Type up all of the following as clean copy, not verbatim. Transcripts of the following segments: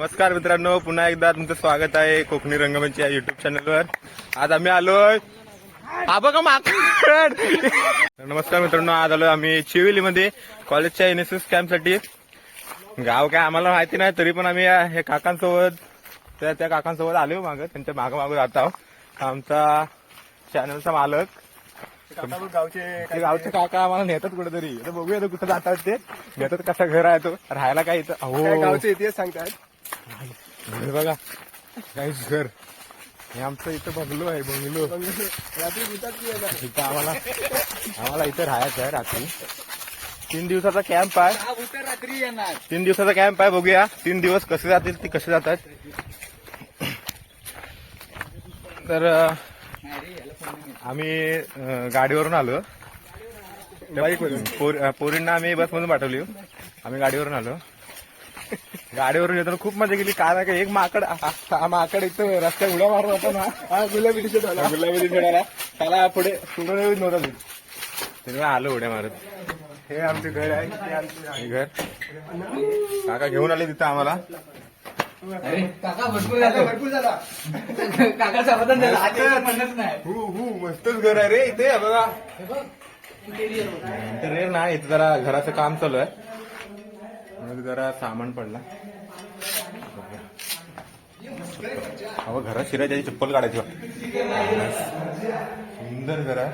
नमस्कार मित्रांनो, पुन्हा एकदा तुमचं स्वागत आहे कोकणी रंगमंच या युट्यूब चॅनलवर. आज आम्ही आलोय हा बघा माकड. नमस्कार मित्रांनो, आज आलोय आम्ही चिविलीमध्ये कॉलेजच्या एनएसएस कॅम्पसाठी. गाव काय आम्हाला माहिती नाही, तरी पण आम्ही हे काकांसोबत त्या काकांसोबत आलो मागं, त्यांच्या मागं जात आहोत. आमचा चॅनलचा मालक गावचे काका आम्हाला नेतात कुठेतरी. बघूया कुठं जातात ते, नेतात. कसा घर आहे तो, राहायला काय इथं हो गावचे इतिहास सांगतात. हे बघा काहीच घर, हे आमचं इथं बंगलो आहे. बंगलो रात्री गुतात इथं आम्हाला इथं राहायचं आहे रात्री. 3 दिवसाचा कॅम्प आहे. रात्री येणार. 3 दिवसाचा कॅम्प आहे. बघूया 3 दिवस कसे जातील, ते कसे जातात. तर आम्ही गाडीवरून आलो. पोरींना आम्ही बसमधून पाठवली. आम्ही गाडीवरून आलो. गाडीवरून येताना खूप मजा केली. काय ना काय एक माकड इथं रस्त्यात उड्या मारत होता ना. गुलाबी टी शर्ट आला त्याला पुढे नव्हता. तेव्हा आलो उड्या मारत. हे आमचे घर आहे. हे घर काका घेऊन आले तिथं आम्हाला. काका भरपूर झाला. काका समाधान झाला. म्हणत नाही. मस्तच घर आहे रे इथे. बघा इंटेरियर नाही, इथे जरा घराचं काम चालू आहे. जरा सामान पडला. अहो घरात शिरायची चप्पल काढायची. सुंदर घर आहे.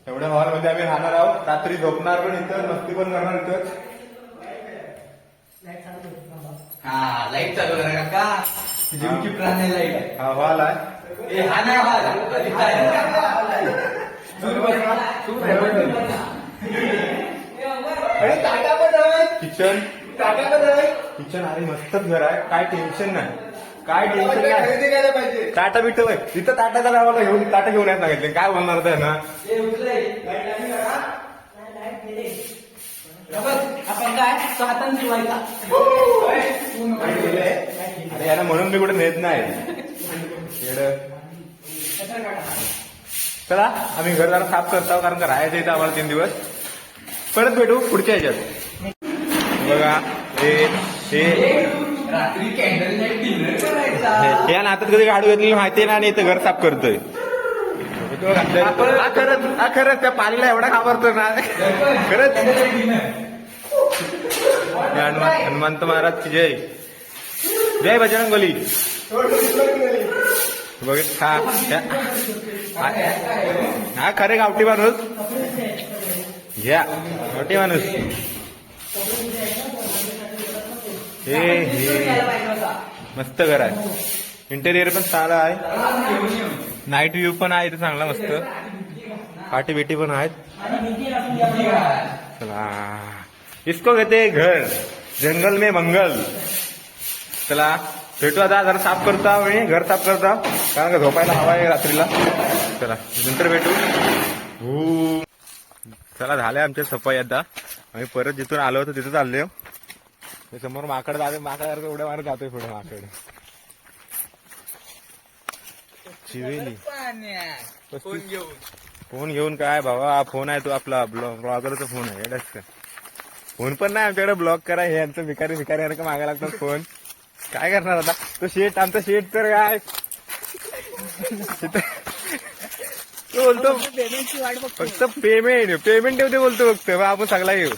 एवढ्या हॉलमध्ये आम्ही राहणार आहोत. रात्री झोपणार पण इथं, मस्ती पण करणार इथंच. हा लाईट चालू करा काका. जिमची प्राणी लाईट. हा हॉल आहे. हा नाही किचन किचन आहे. मस्तच घर आहे. काय टेन्शन नाही. काय टेन्शन नाही. ताटा बिट तिथं ताटाचा आम्हाला घेऊन ताटा घेऊन यायला सांगितले. काय बोलणार होतं ना. आपण काय हाताने शिवायचा. अरे याला म्हणून मी कुठे नेत नाही. चला आम्ही घर जरा साफ करतो, कारण का राहायचं इथं आम्हाला 3 दिवस. परत भेटू पुढच्या ह्याच्यात. बघा रात्री कॅन्डल लाईट डिनर करायचा. या नात्यात कधी गाडी घेतलेली माहिती आहे ना, आणि इथं घर साफ करतोय. खरंच त्या पालीला एवढा घाबरतो ना. खरंच हनुमंत महाराज की जय. जय बजरंग बली. बघ हा खरे गावठी माणूस. घ्या गावठी माणूस. हे मस्त घर आहे. इंटेरियर पण चांगला आहे. नाईट व्ह्यू पण आहे इथे चांगला मस्त. पाटी बेटी पण आहेत. चला इसको कहते घर जंगल में मंगल. चला भेटू. आता जरा साफ करता मी घर साफ करता, कारण का झोपायला हवा आहे रात्रीला. चला नंतर भेटू. चला झालंय आमच्या सफाई. आता आम्ही परत जिथून आलो होतो तिथं चाललोय. समोर माकड जाते. माकडासारखं उड्या मारत जातोय पुढे माकड. चिवेली फोन घेऊन काय भावा. फोन आहे तो आपला ब्लॉगरचा फोन आहे. एवढाच का फोन पण नाही आमच्याकडे. ब्लॉग करा हे आमचं भिकारी सारखं मागायला लागतात फोन. काय करणार आता. तो शेट आमचा शेट तर काय तो बोलतो पेमेंटची वाट बघ. फक्त पेमेंट ठेवते बोलतो फक्त. आपण सगळा घेऊ.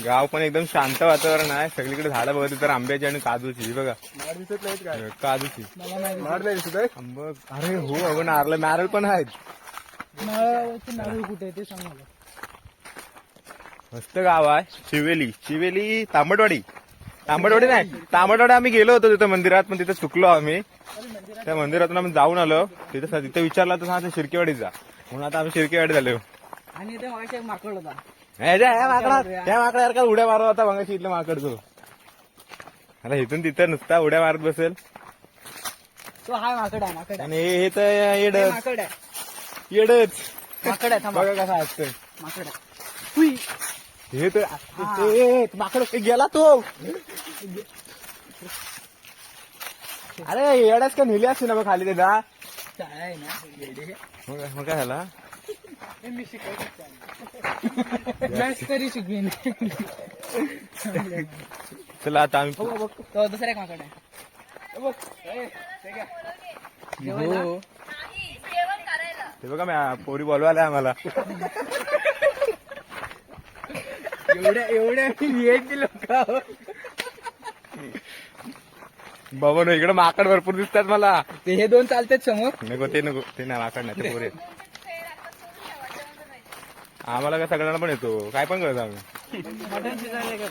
गाव पण एकदम शांत वातावरण आहे. सगळीकडे झाडं बघत तर आंब्याची आणि काजूची. बघा दिसत नाहीत काय. काजूची माड नाही दिसत आहे. आंब. अरे हो अगं नारळ पण आहेत. नारळ कुठे ते सांग मला. मस्त गाव आहे. चिवेली तांबटवाडी नाही तांबटवाडी. आम्ही गेलो होतो तिथं मंदिरात, पण तिथं चुकलो आम्ही. त्या मंदिरातून आम्ही जाऊन आलो. तिथं विचारलं तर सांगा शिर्केवाडीत जा, म्हणून आता आम्ही शिर्केवाडीत झालो. आणि ते मागाशी एक माकड होता. त्या माकडासारखा उड्या मारत होता मगाशी इथलं माकड. तो आता इथून तिथं नुसता उड्या मारत बसेल. तो हा माकड आहे. आणि हे तर येडच माकड आहे. माकड आहे. बघा कसं असतं माकड आहे. हे तर माकड गेला तो. अरे येड्याच का नेली असते ना मग खाली ते. आहे ना मग काय झाला. मी शिकवतो तरी शिकवेन. चला आता आम्ही तो दुसऱ्या एक माकड आहे. हो. ते बघा मी पोरी बोलवायला आम्हाला. एवढ्या VIP लोक बाबा नो इकडे माकड भरपूर दिसतात मला. ते हे दोन चालतात समोर. नको ते नाही माकड नाही ते पोरी आहेत. आम्हाला काय सगळ्यांना पण येतो काय पण करतो आम्ही. मटण शिजायला का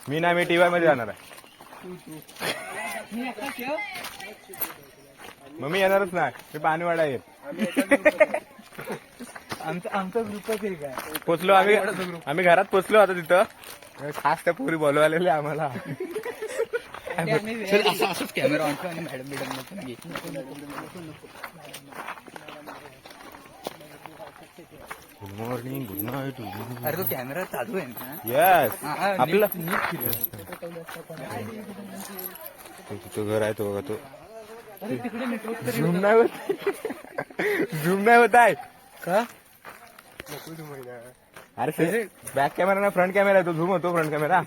मी टीव्ही मध्ये जाणार आहे. मी एकटा ठेव. मग मी येणारच नाही. मी पाणीवाडा येत. आमचा ग्रुपच आहे काय. पोचलो आम्ही घरात पोचलो आता तिथं. खास त्या पोरी बोलवायला आम्हाला. असंच कॅमेरा ऑन आणि madam good morning good night. अरे तो कॅमेरा चालू आहे ना. येस आपलं नीट फिरव. तो घर आहे तो बघा तो. अरे तिकडे नेटवर्क झूम नाही होत. झूम नाही होत आहे का. अरे बॅक कॅमेरा ना फ्रंट कॅमेरा आहे तो. झूम होतो फ्रंट कॅमेरा.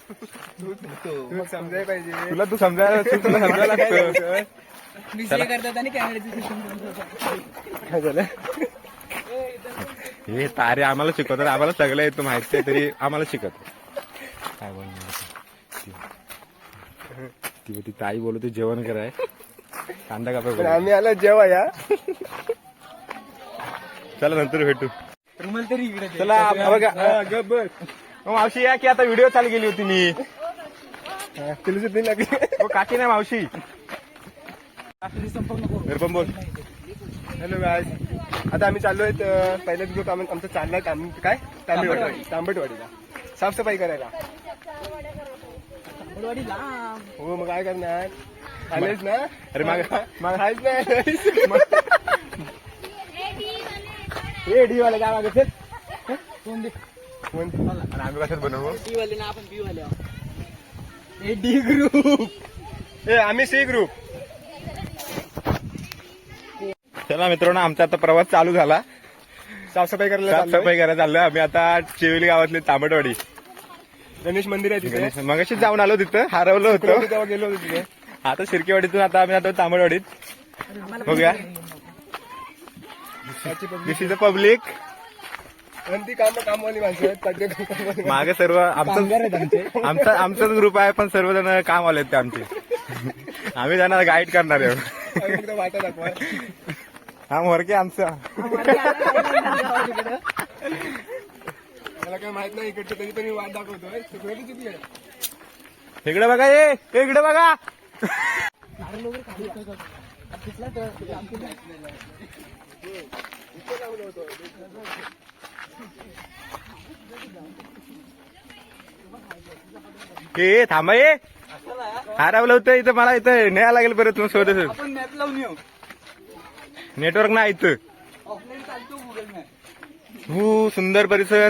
समजायला पाहिजे. तुला समजायला लागतं. विषय करतात आणि कॅमेऱ्याची सिस्टम काय झालं हे तारे आम्हाला शिकवतात. आम्हाला सगळं येतं माहिती आहे तरी आम्हाला शिकवत काय बोल. ती ताई बोलते जेवण कराय कांदा कापा. आम्ही आला जेवा या. चला नंतर भेटू. रुमाल तरी इकडे दे. चला बघा मावशी या की आता व्हिडिओ चालू केली होती मी. तुला लागली. हो काकी नाही मावशी. संपर्क नको. निरपम बोल. हॅलो गाय. आता आम्ही चाललोय पहिल्याच ग्रुप आमचं चाललाय काय तांबटवाडीला साफसफाई करायला. हो मग काय करणार. आलेच ना. अरे माग हायच नाही. ए डी वाले काय मागत कोण दे. आणि आम्ही कशात बनवू. डी वाले ना आपण बी वाले. A D group. ए आम्ही सी ग्रुप. चला मित्रांनो आमचा आता प्रवास चालू झाला. साफसफाई करायला साफसफाई करायला चाललोय आम्ही आता. चिवली गावातली तांबटवाडी गणेश मंदिर आहे तिथे. मगाशी जाऊन आलो तिथं. हरवलं होतं तेव्हा गेलो होतो तिथे. आता शिर्केवाडीतून आता आम्ही आता तांबटवाडीत. बघूया दिस इज द पब्लिक. आणि ती कामवाली माणसं आहेत. सगळे कामवाली मागे सर्व आमचाच ग्रुप आहे पण सर्वजण काम आले आहेत ते आमचे. आम्ही त्यांना गाईड करणार आहे. माणसं. वाटा दाखवा. हा मोरके आमचा. मला काय माहित नाही इकडचं तरी पण मी वाट दाखवतोय. चुकली. इकडे बघा ये इकडे बघा. ए थांबा ये. हरवलं होतं इथं. मला इथं न्यायला लागेल परत मग शोधत. आपण मॅप लावून येऊ. नेटवर्क नाही इथं. ऑफलाईन चालतो गुगल मॅप. हो सुंदर परिसर.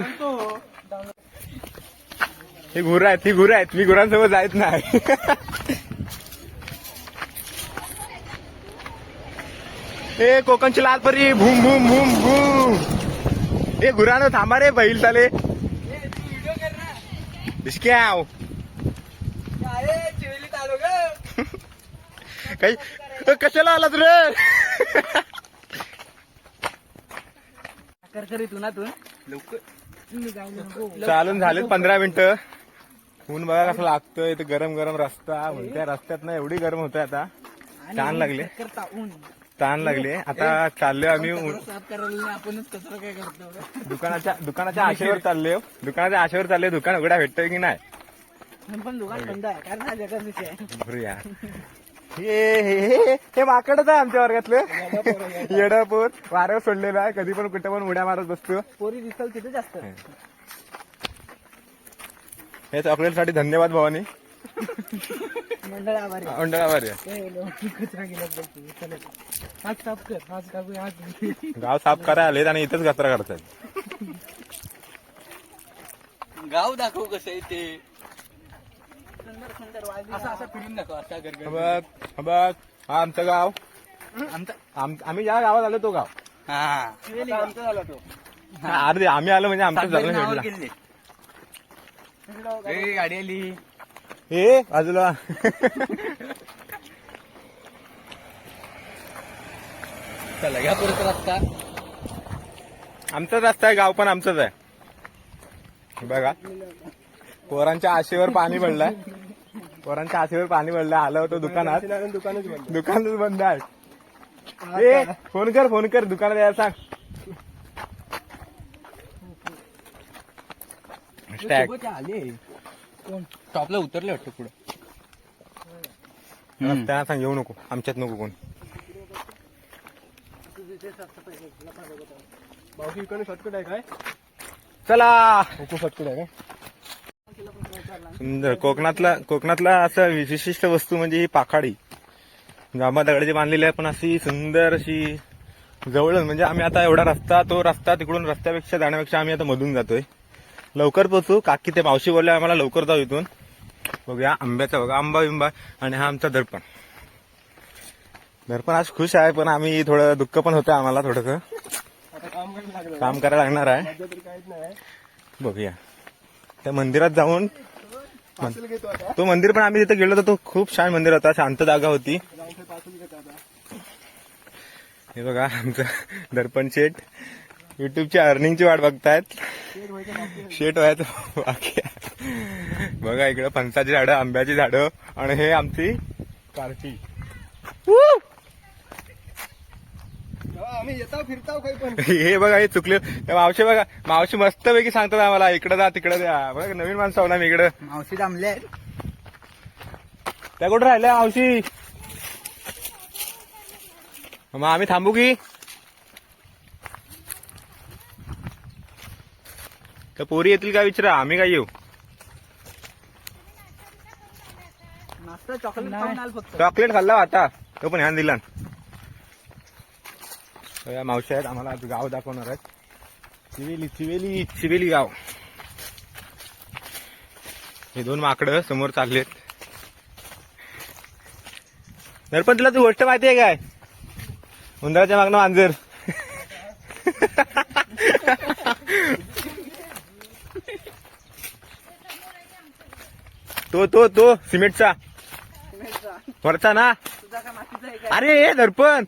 ही गुरं आहेत. मी गुरांसोबत जायत नाही. ए कोकणची लाल परी भूम भूम भूम भूम. ए गुरानो थांबा रे बैल चाले. व्हिडिओ कर ना. इश्क्याव अरे चिवलीत आलो ग. काही कशाला आलात रे. करकरीत उन्हातून लवकर. चालून झालेत 15 मिनिटं. ऊन बघा कसं लागतोय. इथे गरम गरम रस्ता म्हणत्या. रस्त्यात ना एवढी गरम होतंय आता. ताण लागले. ताण लागले. आता चाललोय आम्ही साफ करायला आपणच कचरा काय करतो. दुकानाच्या आशेवर चाललोय. दुकान उघडा भेटतोय की नाही. पण दुकान बंद आहे कारण हा जगाचा विषय आहे. बघूया. हे माकडच आहे आमच्या वर्गातलं. येडापोर वाऱ्यावर सोडलेला आहे. कधी पण कुठे पण उड्या मारत बसतो. पोरी दिसल तिथे जास्त. हे चॉकलेटसाठी धन्यवाद भवानी. मंडळ आभारी. मंडळ आभारी आहे. कचरा गेला हात साफ कर. हात कापू. हात गाव साफ करायला आलेत आणि इथंच कचरा करतात. गाव दाखव कसं आहे ते. असं फिरून दाखव. असा बघ हा आमचं गाव. आम्ही ज्या गावात आलो तो गाव आता आमचा झाला तो. अरे आम्ही आलो म्हणजे आमचं झालं शेवटला. गाडी आली. ए बाजूला. चला घ्या परत रस्ता. आमचाच रस्ता आहे, गाव पण आमचंच आहे. बघा पोरांच्या आशेवर पाणी पडलंय. पोरांच्या आशेवर पाणी पडलंय. आलं होतं दुकानात, दुकानच बंद. दुकानच बंद आहे. ए फोन कर दुकानात यायला सांग. टॅग आले कोण टॉपला उतरले वाटतं पुढे. त्यांना सांग येऊ नको, आमच्यात नको कोण. मावशी इकडे शॉर्टकट आहे काय? चला. खूप शॉर्टकट आहे काय? सुंदर कोकणातला असं विशिष्ट वस्तू म्हणजे ही पाखाडी. जांभा दगडाची बांधलेली आहे, पण अशी सुंदर अशी जवळच. म्हणजे आम्ही आता एवढा रस्ता, तो रस्ता तिकडून रस्त्यापेक्षा जाण्यापेक्षा आम्ही आता मधून जातोय. लवकर पोहोचू. काकी ते मावशी बोलले आम्हाला लवकर जाऊ इथून. बघूया आंब्याचा, बघा आंबा बिंबा. आणि हा आमचा दर्पण. आज खुश आहे, पण आम्ही थोडं दुःख पण होतं आम्हाला थोडंसं. आता काम करायला लागलं. काम करायला लागणार आहे. सध्या तरी काहीच नाही. बघूया त्या मंदिरात जाऊन. पार्सल घेतो आता. तो मंदिर पण आम्ही तिथे गेलो तर तो खूप छान मंदिर होता, शांत जागा होती. जाऊन पार्सल घेतो आता. हे बघा आमचं दर्पण शेट युट्यूबच्या अर्निंगची वाट बघतायत. शेट व्हायचं बाकी आहे. बघा इकडं फणसाची झाडं, आंब्याची झाडं आणि हे आमची पार्टी. आम्ही येताव फिरताव काही पण. हे बघा हे चुकले. मावशी बघा, मावशी मस्तपैकी सांगतात आम्हाला इकडं जा तिकडे द्या. बघा नवीन माणसं आहो ना मी इकडं. मावशी थांबले. त्या कुठं राहिल्या मावशी? मग आम्ही थांबू की? तर पोरी येतील का विचारा, आम्ही काय येऊ? नाश्ता चॉकलेट खाऊन आल फक्त. चॉकलेट खाल्ला आता, तो पण ह्यान दिला. या मावशी आहेत, आम्हाला आज गाव दाखवणार आहेत. चिवेली गाव. हे दोन माकडं समोर चाललेत. दर्पण तुला तू गोष्ट माहिती आहे काय? उंदराच्या मागणं मांजर. तो सिमेंटचा वरचा ना. अरे हे दर्पण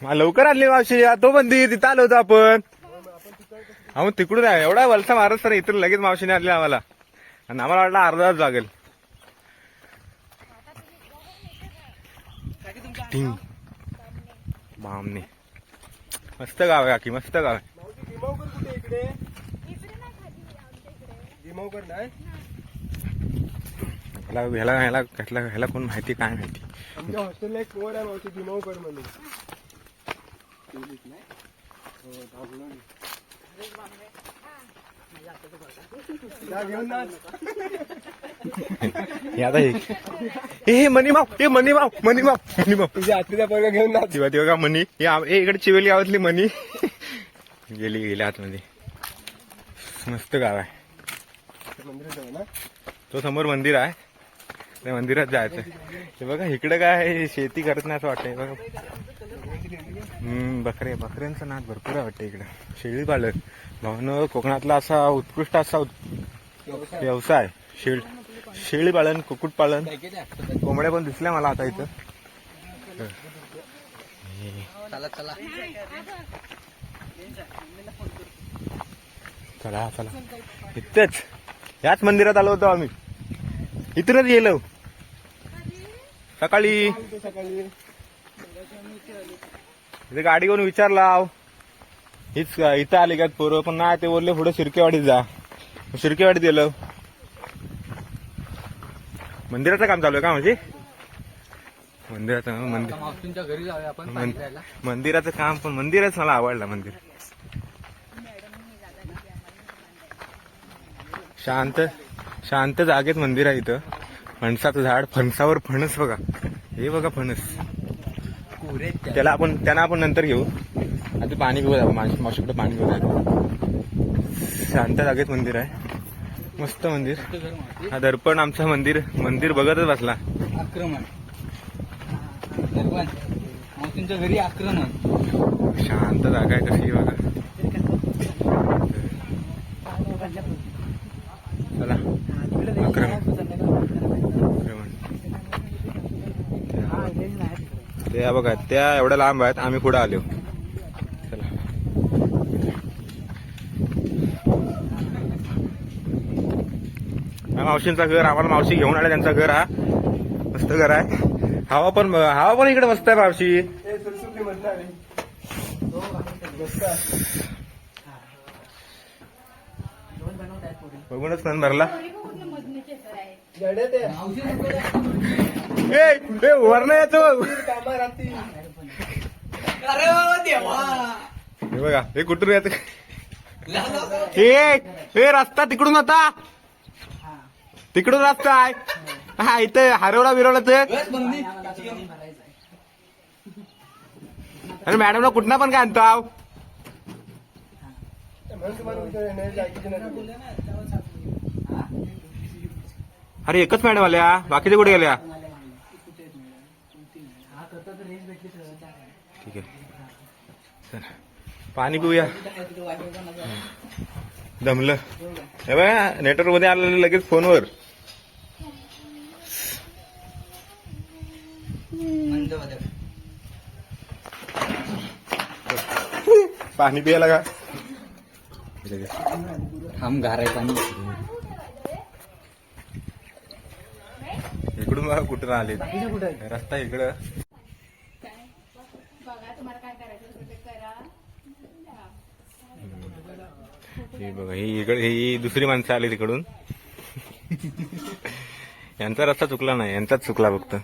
लवकर आणली मावशी. तो बंदी तिथं आलो होतो आपण. तिकडून आहे एवढा वलसा मारत सर इथून लगेच मावशीने आणली आम्हाला. आणि आम्हाला वाटलं अर्धा तास लागेल. बामणे मस्त गाव आहे काकी, मस्त गाव आहे. भीमावकर कुठे इकडे? भीमावकर नाही. ह्याला कोण माहिती काय माहिती. आमच्या हॉस्टेलला एक पोर आहे मावशी भीमावकर म्हणून. घेऊन ना. हे आता हे मनीमाव तुझ्या आत्तीचा पोरगा घेऊन ना. तेव्हा मनी. हे इकडे चिवेली गावातली मनी गेली आतमध्ये. मस्त गाव आहे. मंदिरात जाऊ ना. तो समोर मंदिर आहे, त्या मंदिरात जायचं. हे बघा इकडे काय शेती करत नाही असं वाटतंय. बघा बकऱ्यांचा नाद भरपूर आहे वाटतं इकडं. शेळी पालन भावनं कोकणातला असा उत्कृष्ट असा व्यवसाय. शेळी पालन, कुक्कुट पालन, कोंबड्या पण दिसल्या मला आता इथं. चला इथेच याच मंदिरात आलो होतो आम्ही. इथूनच गेलो सकाळी. इथे गाडी घेऊन विचारला हीच इथं आली का पोरं, पण नाही ते बोलले पुढे शिर्केवाडीत जा. शिर्केवाडीत गेलो. मंदिराचं काम चालू आहे का म्हणजे? मावशींच्या घरी जाऊया आपण. मंदिराचं काम, पण मंदिरच मला आवडलं. मंदिर शांत जागेत मंदिर आहे इथं. फणसाचं झाड, फणसावर फणस बघा. हे बघा फणस. त्यांना आपण नंतर घेऊ. आता पाणी घेऊ जाऊ, मावशीकडे पाणी घेऊ जायचं. शांत जागेत मंदिर आहे, मस्त मंदिर. हा दर्पण आमचं मंदिर बघतच बसला. आक्रमण मावशींच्या घरी आक्रमण. शांत जागा आहे कशी बघा. चला त्या बघा त्या एवढ्या लांब आहेत, आम्ही पुढे आलो. चला हा मावशींचा घर, आम्हाला मावशी घेऊन आले. त्यांचं घर हा मस्त घर आहे. हवा पण इकडे मस्त आहे मावशी. हे सुटसुटी मधलं आहे. मस्त आहे. बघूनच मन भरला. जडे ते वरण येतो कामा राहती. हे बघा हे कुठून येत. हे रस्ता तिकडून होता, तिकडून रस्ता आहे. हा इथं हरवला बिरवला तर. अरे मॅडमला कुठनं पण काय आणतो. म्हणून तुम्हाला नाही जायचं नाही. अरे एकच मॅडम आल्या, बाकीचे कुठे गेल्या. ठीक आहे चला पाणी पिऊया. दमलं. हे बघा नेटवर्क मध्ये आलेलं लगेच फोनवर. पाणी पियाला का हम गार आहे पाणी. इकडून बघा कुठं आले. रस्ता इकडं. हे बघा ही इकडे ही दुसरी माणसं आली तिकडून. यांचा रस्ता चुकला नाही, यांचाच चुकला फक्त.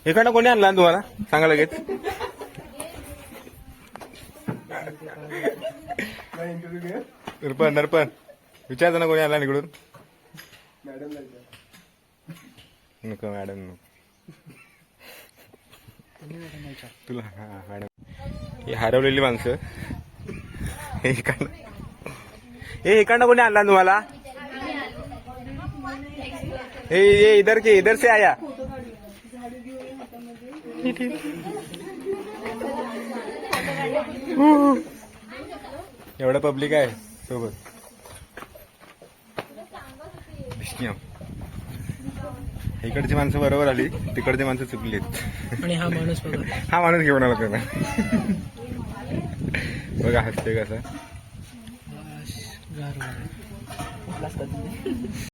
इकडनं कोणी आणला तुम्हाला सांगा लगेच. इंटरव्ह्यू घे. नरपण विचारतो ना कोणी आणला इकडून. मॅडम नको मॅडम नको तुला. हा मॅडम ही हरवलेली माणसं. हे इकडनं कोणी आणला तुम्हाला. हे इधर से आया. एवढं पब्लिक आहे सोबत. इकडची माणसं बरोबर आली, तिकडची माणसं चुकलीत. आणि हा माणूस बघा. हा माणूस घेऊन आला त्याला. बघा हसते कसं. गार